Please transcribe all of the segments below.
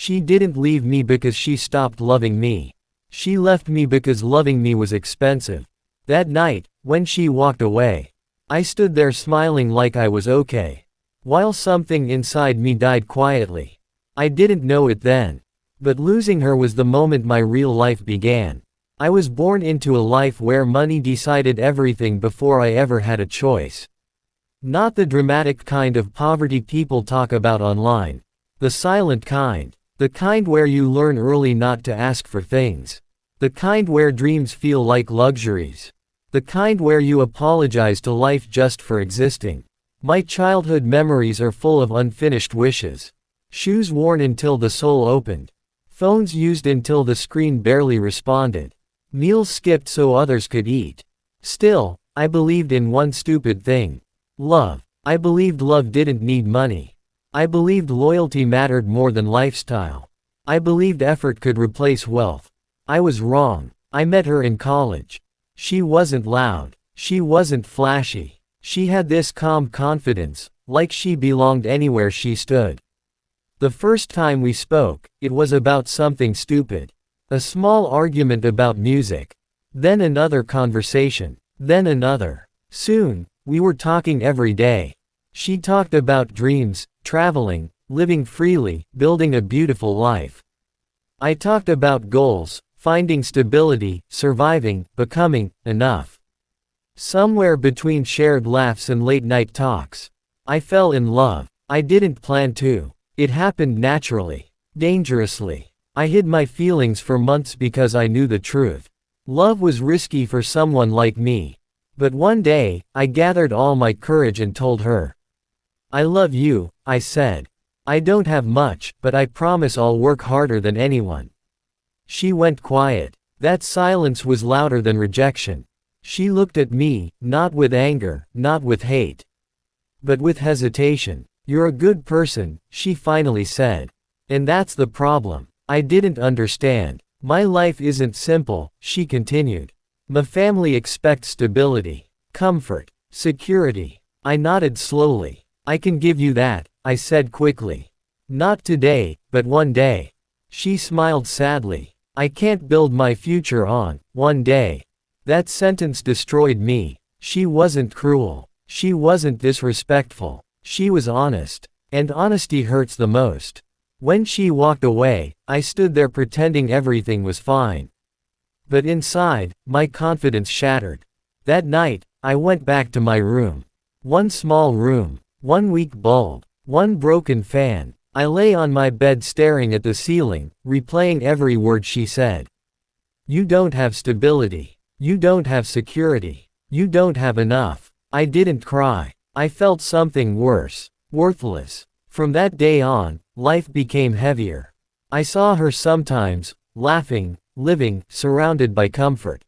She didn't leave me because she stopped loving me. She left me because loving me was expensive. That night, when she walked away, I stood there smiling like I was okay, while something inside me died quietly. I didn't know it then, but losing her was the moment my real life began. I was born into a life where money decided everything before I ever had a choice. Not the dramatic kind of poverty people talk about online. The silent kind. The kind where you learn early not to ask for things. The kind where dreams feel like luxuries. The kind where you apologize to life just for existing. My childhood memories are full of unfinished wishes. Shoes worn until the sole opened. Phones used until the screen barely responded. Meals skipped so others could eat. Still, I believed in one stupid thing. Love. I believed love didn't need money. I believed loyalty mattered more than lifestyle. I believed effort could replace wealth. I was wrong. I met her in college. She wasn't loud. She wasn't flashy. She had this calm confidence, like she belonged anywhere she stood. The first time we spoke, it was about something stupid. A small argument about music. Then another conversation. Then another. Soon, we were talking every day. She talked about dreams, traveling, living freely, building a beautiful life. I talked about goals, finding stability, surviving, becoming enough. Somewhere between shared laughs and late-night talks, I fell in love. I didn't plan to. It happened naturally. Dangerously. I hid my feelings for months because I knew the truth. Love was risky for someone like me. But one day, I gathered all my courage and told her. I love you, I said. I don't have much, but I promise I'll work harder than anyone. She went quiet. That silence was louder than rejection. She looked at me, not with anger, not with hate, but with hesitation. You're a good person, she finally said. And that's the problem. I didn't understand. My life isn't simple, she continued. My family expects stability, comfort, security. I nodded slowly. I can give you that, I said quickly. Not today, but one day. She smiled sadly. I can't build my future on one day. That sentence destroyed me. She wasn't cruel. She wasn't disrespectful. She was honest. And honesty hurts the most. When she walked away, I stood there pretending everything was fine. But inside, my confidence shattered. That night, I went back to my room. One small room. One weak bulb. One broken fan. I lay on my bed staring at the ceiling, replaying every word she said. You don't have stability. You don't have security. You don't have enough. I didn't cry. I felt something worse. Worthless. From that day on, life became heavier. I saw her sometimes, laughing, living, surrounded by comfort.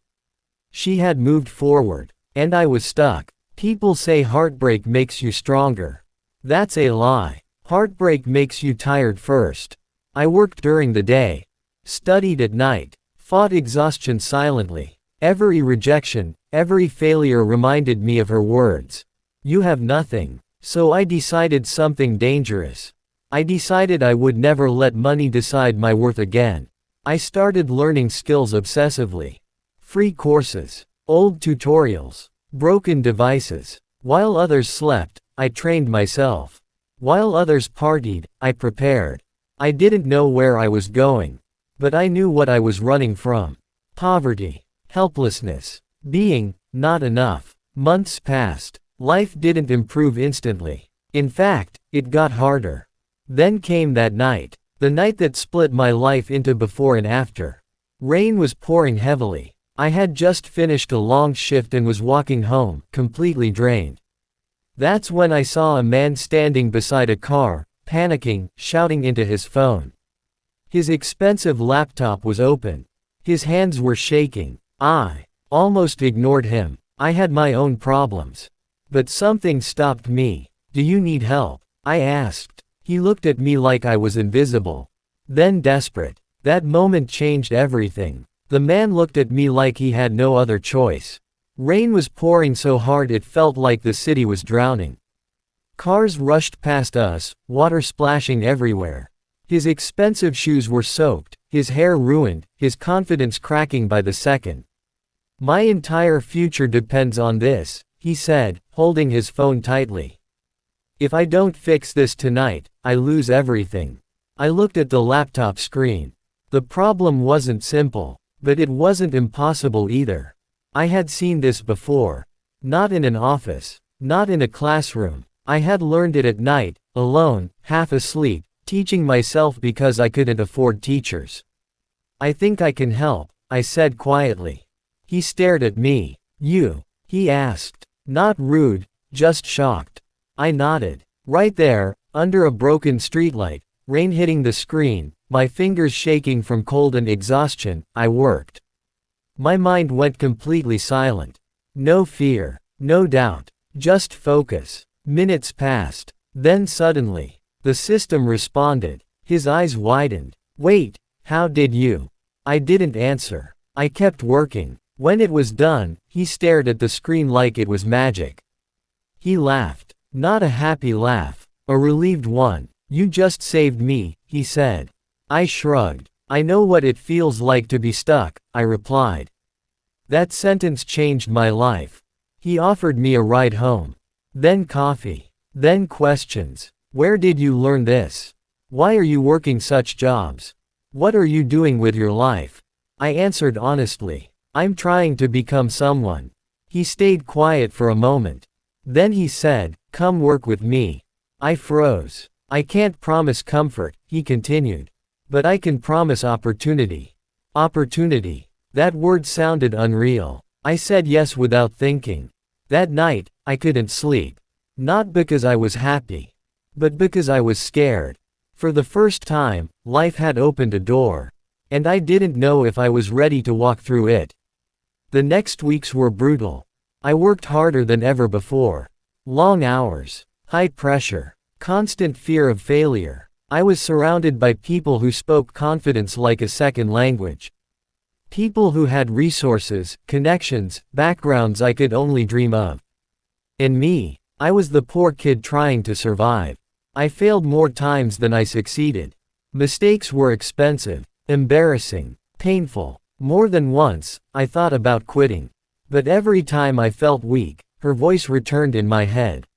She had moved forward. And I was stuck. People say heartbreak makes you stronger. That's a lie. Heartbreak makes you tired first. I worked during the day. Studied at night. Fought exhaustion silently. Every rejection, every failure reminded me of her words. You have nothing. So I decided something dangerous. I decided I would never let money decide my worth again. I started learning skills obsessively. Free courses. Old tutorials. Broken devices. While others slept, I trained myself. While others partied, I prepared. I didn't know where I was going. But I knew what I was running from. Poverty. Helplessness. Being not enough. Months passed. Life didn't improve instantly. In fact, it got harder. Then came that night. The night that split my life into before and after. Rain was pouring heavily. I had just finished a long shift and was walking home, completely drained. That's when I saw a man standing beside a car, panicking, shouting into his phone. His expensive laptop was open. His hands were shaking. I almost ignored him. I had my own problems. But something stopped me. Do you need help? I asked. He looked at me like I was invisible. Then desperate. That moment changed everything. The man looked at me like he had no other choice. Rain was pouring so hard it felt like the city was drowning. Cars rushed past us, water splashing everywhere. His expensive shoes were soaked, his hair ruined, his confidence cracking by the second. My entire future depends on this, he said, holding his phone tightly. If I don't fix this tonight, I lose everything. I looked at the laptop screen. The problem wasn't simple, but it wasn't impossible either. I had seen this before. Not in an office, not in a classroom. I had learned it at night, alone, half asleep, teaching myself because I couldn't afford teachers. I think I can help, I said quietly. He stared at me. You? He asked. Not rude, just shocked. I nodded. Right there, under a broken streetlight, rain hitting the screen, my fingers shaking from cold and exhaustion, I worked. My mind went completely silent. No fear, no doubt, just focus. Minutes passed. Then suddenly, the system responded. His eyes widened. Wait, how did you? I didn't answer. I kept working. When it was done, he stared at the screen like it was magic. He laughed. Not a happy laugh, a relieved one. You just saved me, he said. I shrugged. I know what it feels like to be stuck, I replied. That sentence changed my life. He offered me a ride home. Then coffee. Then questions. Where did you learn this? Why are you working such jobs? What are you doing with your life? I answered honestly. I'm trying to become someone. He stayed quiet for a moment. Then he said, come work with me. I froze. I can't promise comfort, he continued. But I can promise opportunity. Opportunity. That word sounded unreal. I said yes without thinking. That night, I couldn't sleep. Not because I was happy, but because I was scared. For the first time, life had opened a door, and I didn't know if I was ready to walk through it. The next weeks were brutal. I worked harder than ever before. Long hours, high pressure, constant fear of failure. I was surrounded by people who spoke confidence like a second language. People who had resources, connections, backgrounds I could only dream of. And me, I was the poor kid trying to survive. I failed more times than I succeeded. Mistakes were expensive, embarrassing, painful. More than once, I thought about quitting. But every time I felt weak, her voice returned in my head.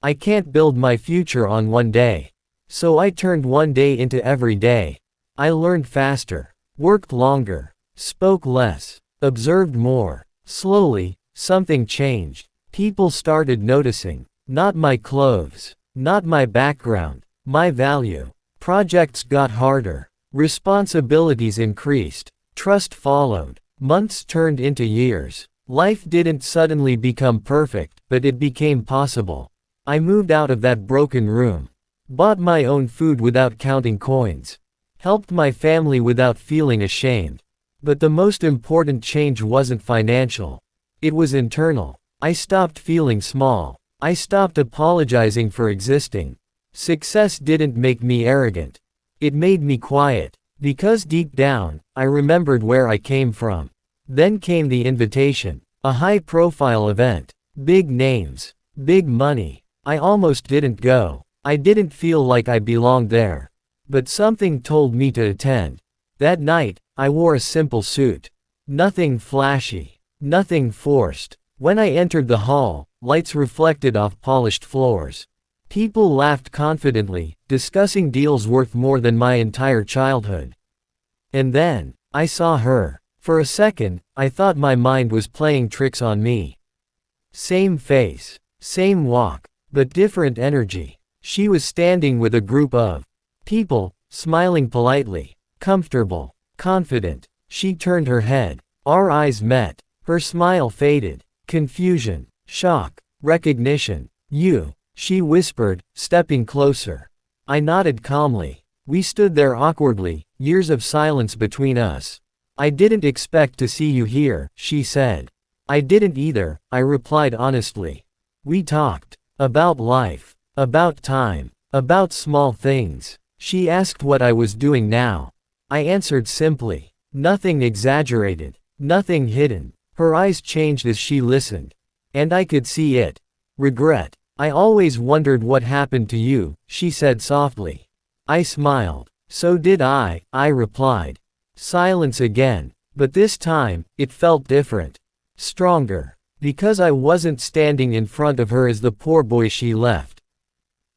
I can't build my future on one day. So I turned one day into every day. I learned faster, worked longer, spoke less, observed more. Slowly, something changed. People started noticing. Not my clothes, not my background, my value. Projects got harder. Responsibilities increased. Trust followed. Months turned into years. Life didn't suddenly become perfect, but it became possible. I moved out of that broken room. Bought my own food without counting coins. Helped my family without feeling ashamed. But the most important change wasn't financial. It was internal. I stopped feeling small. I stopped apologizing for existing. Success didn't make me arrogant. It made me quiet. Because deep down, I remembered where I came from. Then came the invitation. A high-profile event. Big names. Big money. I almost didn't go. I didn't feel like I belonged there. But something told me to attend. That night, I wore a simple suit. Nothing flashy. Nothing forced. When I entered the hall, lights reflected off polished floors. People laughed confidently, discussing deals worth more than my entire childhood. And then, I saw her. For a second, I thought my mind was playing tricks on me. Same face, same walk, but different energy. She was standing with a group of people, smiling politely, comfortable, confident. She turned her head. Our eyes met. Her smile faded. Confusion, shock, recognition. You, she whispered, stepping closer. I nodded calmly. We stood there awkwardly, years of silence between us. I didn't expect to see you here, she said. I didn't either, I replied honestly. We talked about life, about time, about small things. She asked what I was doing now. I answered simply. Nothing exaggerated, nothing hidden. Her eyes changed as she listened. And I could see it. Regret. I always wondered what happened to you, she said softly. I smiled. So did I replied. Silence again. But this time, it felt different. Stronger. Because I wasn't standing in front of her as the poor boy she left.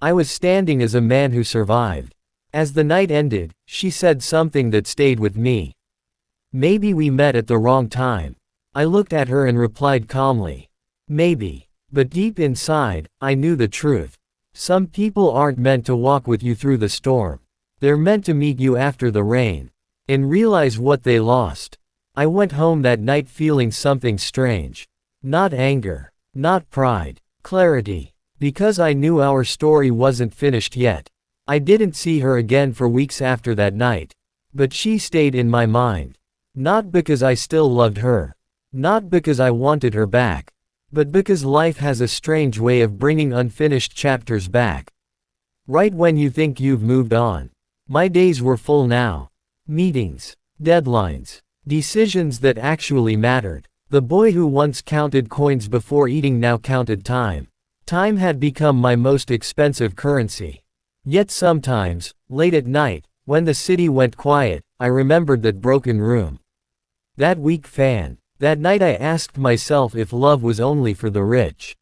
I was standing as a man who survived. As the night ended, she said something that stayed with me. Maybe we met at the wrong time. I looked at her and replied calmly. Maybe. But deep inside, I knew the truth. Some people aren't meant to walk with you through the storm. They're meant to meet you after the rain. And realize what they lost. I went home that night feeling something strange. Not anger. Not pride. Clarity. Because I knew our story wasn't finished yet. I didn't see her again for weeks after that night. But she stayed in my mind. Not because I still loved her. Not because I wanted her back. But because life has a strange way of bringing unfinished chapters back. Right when you think you've moved on. My days were full now. Meetings. Deadlines. Decisions that actually mattered. The boy who once counted coins before eating now counted time. Time had become my most expensive currency. Yet sometimes, late at night, when the city went quiet, I remembered that broken room. That weak fan. That night I asked myself if love was only for the rich.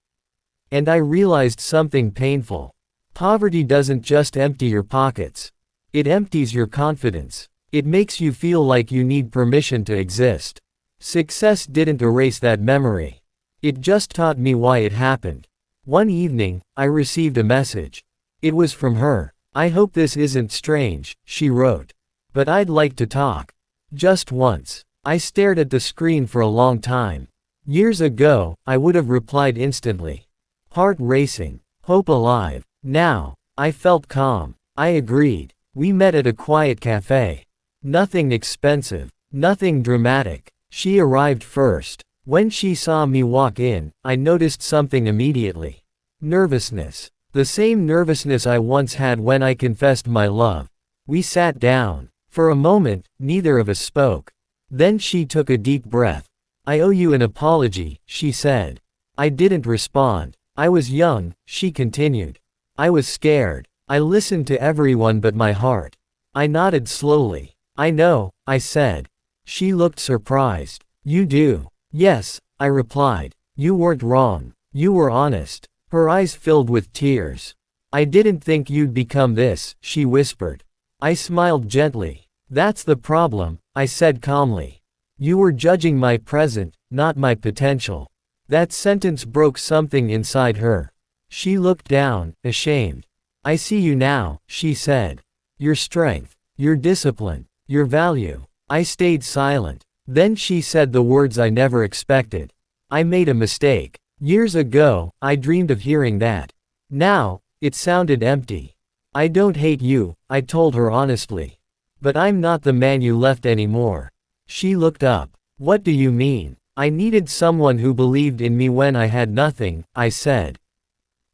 And I realized something painful. Poverty doesn't just empty your pockets. It empties your confidence. It makes you feel like you need permission to exist. Success didn't erase that memory. It just taught me why it happened. One evening, I received a message. It was from her. I hope this isn't strange, she wrote. But I'd like to talk. Just once. I stared at the screen for a long time. Years ago, I would have replied instantly. Heart racing. Hope alive. Now, I felt calm. I agreed. We met at a quiet cafe. Nothing expensive. Nothing dramatic. She arrived first. When she saw me walk in, I noticed something immediately. Nervousness. The same nervousness I once had when I confessed my love. We sat down. For a moment, neither of us spoke. Then she took a deep breath. I owe you an apology, she said. I didn't respond. I was young, she continued. I was scared. I listened to everyone but my heart. I nodded slowly. I know, I said. She looked surprised. You do? Yes, I replied. You weren't wrong. You were honest. Her eyes filled with tears. I didn't think you'd become this, she whispered. I smiled gently. That's the problem, I said calmly. You were judging my present, not my potential. That sentence broke something inside her. She looked down, ashamed. I see you now, she said. Your strength, your discipline, your value. I stayed silent. Then she said the words I never expected. I made a mistake. Years ago, I dreamed of hearing that. Now, it sounded empty. I don't hate you, I told her honestly. But I'm not the man you left anymore. She looked up. What do you mean? I needed someone who believed in me when I had nothing, I said.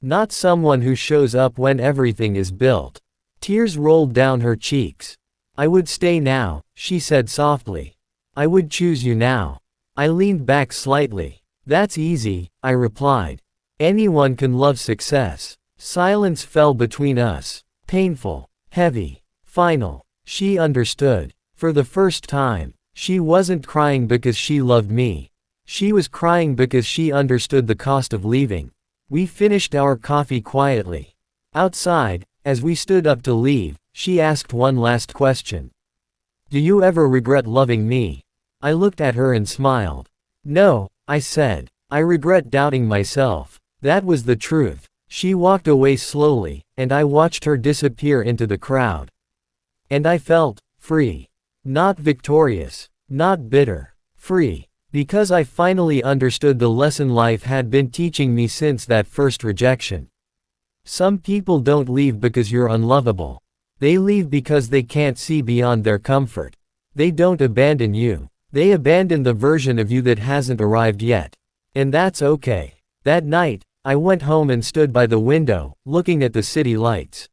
Not someone who shows up when everything is built. Tears rolled down her cheeks. I would stay now, she said softly. I would choose you now. I leaned back slightly. That's easy, I replied. Anyone can love success. Silence fell between us. Painful. Heavy. Final. She understood. For the first time, she wasn't crying because she loved me. She was crying because she understood the cost of leaving. We finished our coffee quietly. Outside, as we stood up to leave, she asked one last question. Do you ever regret loving me? I looked at her and smiled. No, I said. I regret doubting myself. That was the truth. She walked away slowly, and I watched her disappear into the crowd. And I felt free. Not victorious. Not bitter. Free. Because I finally understood the lesson life had been teaching me since that first rejection. Some people don't leave because you're unlovable. They leave because they can't see beyond their comfort. They don't abandon you. They abandon the version of you that hasn't arrived yet. And that's okay. That night, I went home and stood by the window, looking at the city lights.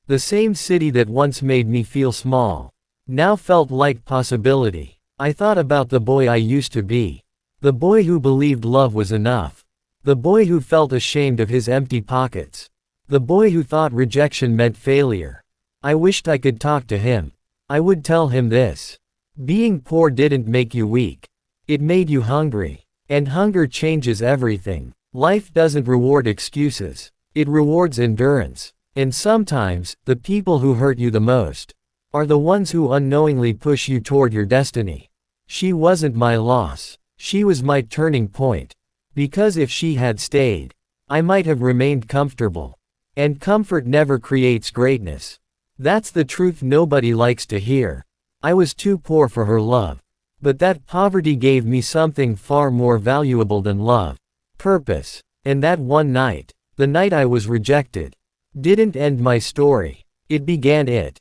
The same city that once made me feel small, now felt like possibility. I thought about the boy I used to be. The boy who believed love was enough. The boy who felt ashamed of his empty pockets. The boy who thought rejection meant failure. I wished I could talk to him. I would tell him this. Being poor didn't make you weak. It made you hungry. And hunger changes everything. Life doesn't reward excuses. It rewards endurance. And sometimes, the people who hurt you the most are the ones who unknowingly push you toward your destiny. She wasn't my loss. She was my turning point. Because if she had stayed, I might have remained comfortable. And comfort never creates greatness. That's the truth nobody likes to hear. I was too poor for her love. But that poverty gave me something far more valuable than love. Purpose. And that one night, the night I was rejected, didn't end my story. It began it.